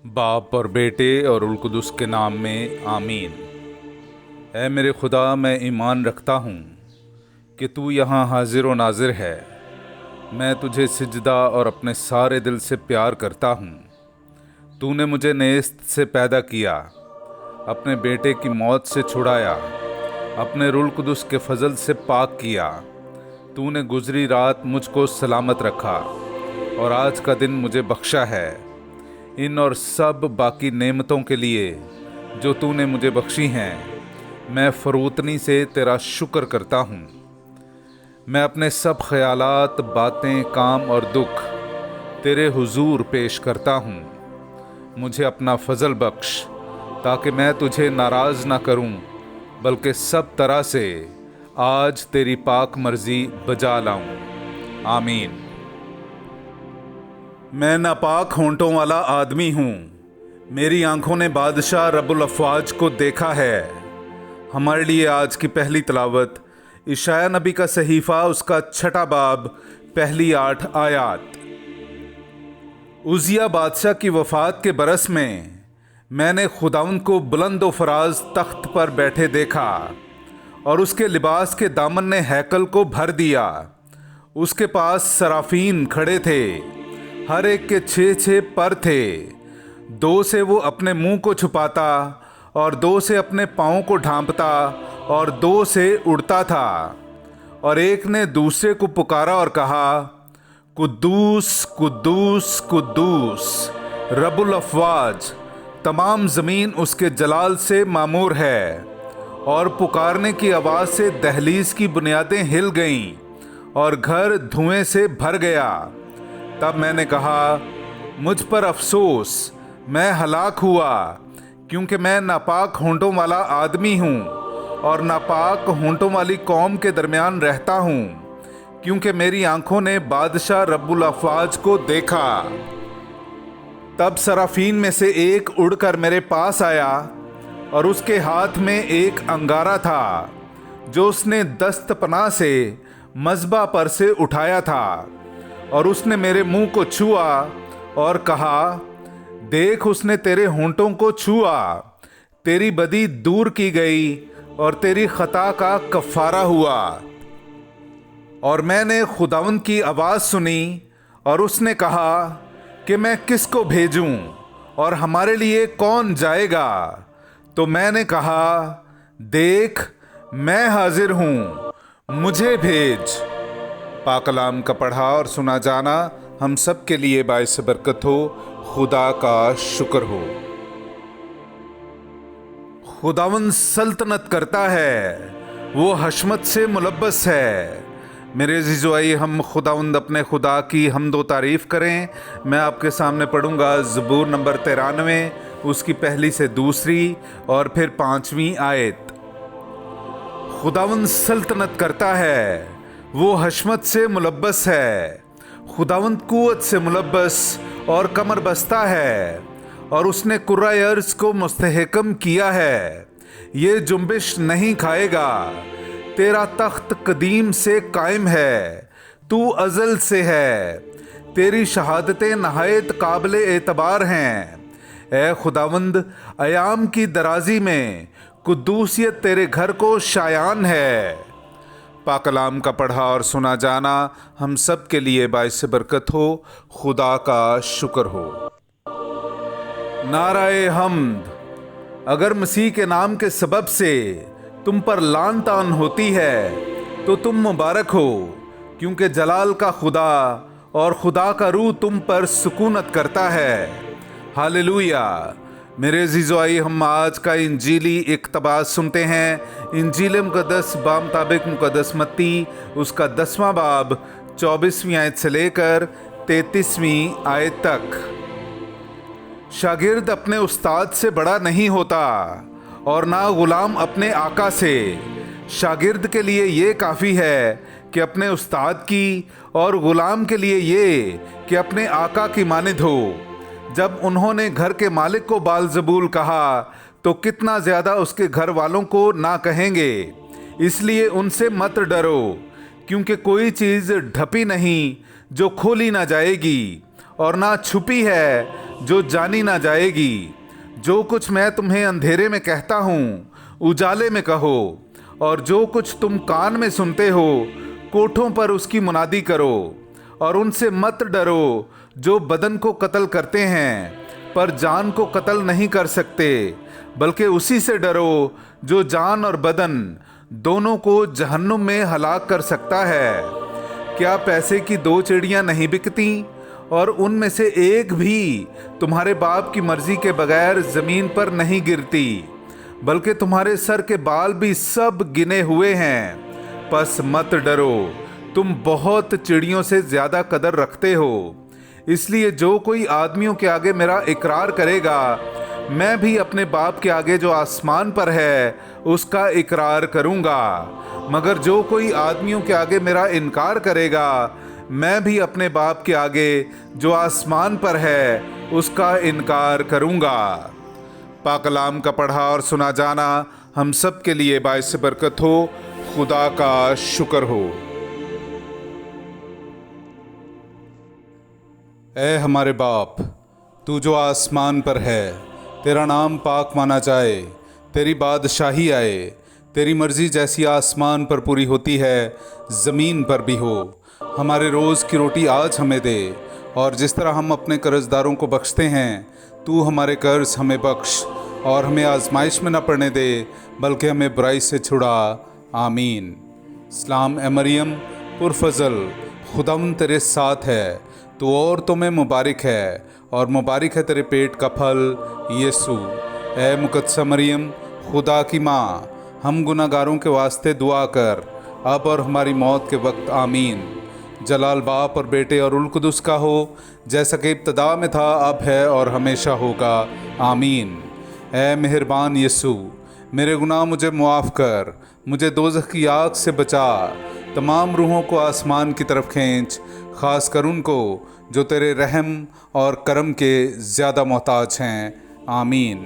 बाप और बेटे और उल कुदस के नाम में आमीन। ऐ मेरे खुदा, मैं ईमान रखता हूँ कि तू यहाँ हाजिर व नाजिर है। मैं तुझे सिजदा और अपने सारे दिल से प्यार करता हूँ। तूने मुझे नेस्त से पैदा किया, अपने बेटे की मौत से छुड़ाया, अपने रूल कुदस के फजल से पाक किया। तूने गुजरी रात मुझको सलामत रखा और आज का दिन मुझे बख्शा है। इन और सब बाकी नेमतों के लिए जो तूने मुझे बख्शी हैं, मैं फरोतनी से तेरा शुक्र करता हूँ। मैं अपने सब ख्यालात, बातें, काम और दुख तेरे हुजूर पेश करता हूँ। मुझे अपना फजल बख्श ताकि मैं तुझे नाराज़ ना करूँ, बल्कि सब तरह से आज तेरी पाक मर्जी बजा लाऊं। आमीन। मैं नापाक होंठों वाला आदमी हूँ। मेरी आंखों ने बादशाह रब्बुल अफ़वाज को देखा है। हमारे लिए आज की पहली तलावत इशाया नबी का सहीफ़ा, उसका 6 बाब, पहली 8 आयात। उज़िया बादशाह की वफ़ात के बरस में मैंने खुदावंद को बुलंद व फराज तख्त पर बैठे देखा और उसके लिबास के दामन ने हैकल को भर दिया। उसके पास सराफीन खड़े थे, हर एक के 6 पर थे। 2 से वो अपने मुंह को छुपाता और 2 से अपने पाँव को ढांपता और 2 से उड़ता था। और एक ने दूसरे को पुकारा और कहा, कुद्दूस कुद्दूस कुद्दूस रब्बुल अफ़वाज, तमाम ज़मीन उसके जलाल से मामूर है। और पुकारने की आवाज़ से दहलीज की बुनियादें हिल गईं और घर धुएं से भर गया। तब मैंने कहा, मुझ पर अफसोस, मैं हलाक हुआ, क्योंकि मैं नापाक होंठों वाला आदमी हूँ और नापाक होंठों वाली कौम के दरमियान रहता हूँ, क्योंकि मेरी आंखों ने बादशाह रब्बुल अफ़वाज को देखा। तब सराफीन में से एक उड़कर मेरे पास आया और उसके हाथ में एक अंगारा था जो उसने दस्तपनाह से मज़बा पर से उठाया था। और उसने मेरे मुंह को छुआ और कहा, देख, उसने तेरे होंठों को छुआ, तेरी बदी दूर की गई और तेरी खता का कफ़ारा हुआ। और मैंने खुदावंद की आवाज़ सुनी और उसने कहा कि मैं किसको भेजूं और हमारे लिए कौन जाएगा? तो मैंने कहा, देख, मैं हाजिर हूँ, मुझे भेज। पाक कलाम का पढ़ा और सुना जाना हम सब के लिए बाइस बरकत हो। खुदा का शुक्र हो। खुदावंद सल्तनत करता है, वो हशमत से मुलब्बस है। मेरे अज़ीज़ो, आइए हम खुदावंद अपने खुदा की हम्द व तारीफ़ करें। मैं आपके सामने पढ़ूंगा ज़बूर नंबर 93, उसकी पहली से दूसरी और फिर 5वीं आयत। खुदावंद सल्तनत करता है, वो हशमत से मुलब्बस है। खुदावंद कुव्वत से मुलब्बस और कमर बस्ता है, और उसने कुर्राए अर्ज़ को मुस्तहकम किया है। ये जुम्बिश नहीं खाएगा। तेरा तख्त कदीम से कायम है, तू अज़ल से है। तेरी शहादतें नहायत काबिल एतबार हैं। ए खुदावंद, अयाम की दराजी में कुद्दूसियत तेरे घर को शायान है। पाक कलाम का पढ़ा और सुना जाना हम सब के लिए बाइस बरकत हो। खुदा का शुक्र हो। नाराए हम्द। अगर मसीह के नाम के सबब से तुम पर लान तान होती है तो तुम मुबारक हो, क्योंकि जलाल का खुदा और खुदा का रूह तुम पर सुकूनत करता है। हालेलुया। मेरे अज़ीज़ो, आइए हम आज का इंजीली इक़्तिबास सुनते हैं। इंजील मुक़द्दस बामुताबिक मुक़द्दस मत्ती, उसका 10वां बाब, 24वीं आयत से लेकर 33वीं आयत तक। शागिर्द अपने उस्ताद से बड़ा नहीं होता और ना गुलाम अपने आका से। शागिर्द के लिए ये काफ़ी है कि अपने उस्ताद की, और गुलाम के लिए ये कि अपने आका की मानिद हो। जब उन्होंने घर के मालिक को बालज़बूल कहा तो कितना ज़्यादा उसके घर वालों को ना कहेंगे। इसलिए उनसे मत डरो, क्योंकि कोई चीज़ ढपी नहीं जो खोली ना जाएगी, और ना छुपी है जो जानी ना जाएगी। जो कुछ मैं तुम्हें अंधेरे में कहता हूँ उजाले में कहो, और जो कुछ तुम कान में सुनते हो कोठों पर उसकी मुनादी करो। और उनसे मत डरो जो बदन को कत्ल करते हैं पर जान को कत्ल नहीं कर सकते, बल्कि उसी से डरो जो जान और बदन दोनों को जहन्नुम में हलाक कर सकता है। क्या पैसे की 2 चिड़ियां नहीं बिकती और उनमें से एक भी तुम्हारे बाप की मर्जी के बगैर जमीन पर नहीं गिरती, बल्कि तुम्हारे सर के बाल भी सब गिने हुए हैं। बस मत डरो, तुम बहुत चिड़ियों से ज्यादा कदर रखते हो। इसलिए जो कोई आदमियों के आगे मेरा इकरार करेगा, मैं भी अपने बाप के आगे जो आसमान पर है उसका इकरार करूंगा। मगर जो कोई आदमियों के आगे मेरा इनकार करेगा, मैं भी अपने बाप के आगे जो आसमान पर है उसका इनकार करूंगा। पाक कलाम का पढ़ा और सुना जाना हम सब के लिए बाइस बरकत हो। खुदा का शुक्र हो। ऐ हमारे बाप, तू जो आसमान पर है, तेरा नाम पाक माना जाए, तेरी बादशाही आए, तेरी मर्ज़ी जैसी आसमान पर पूरी होती है ज़मीन पर भी हो। हमारे रोज़ की रोटी आज हमें दे, और जिस तरह हम अपने कर्ज़दारों को बख्शते हैं, तू हमारे कर्ज़ हमें बख्श, और हमें आजमाइश में न पड़ने दे, बल्कि हमें बुराई से छुड़ा। आमीन। सलाम ए मरियम पुरफज़ल, खुदावंद तेरे साथ है, तू औरतों में मुबारक है, और मुबारक है तेरे पेट का फल यीशु। ए मुकद्दसा मरियम, खुदा की माँ, हम गुनाहगारों के वास्ते दुआ कर, अब और हमारी मौत के वक्त। आमीन। जलाल बाप और बेटे और उल कुदस का हो, जैसा कि इब्तदा में था, अब है और हमेशा होगा। आमीन। ए मेहरबान यीशु, मेरे गुनाह मुझे मुआफ़ कर, मुझे दोज़ख की आग से बचा, तमाम रूहों को आसमान की तरफ खींच, ख़ास कर उनको जो तेरे रहम और करम के ज़्यादा मोहताज हैं। आमीन।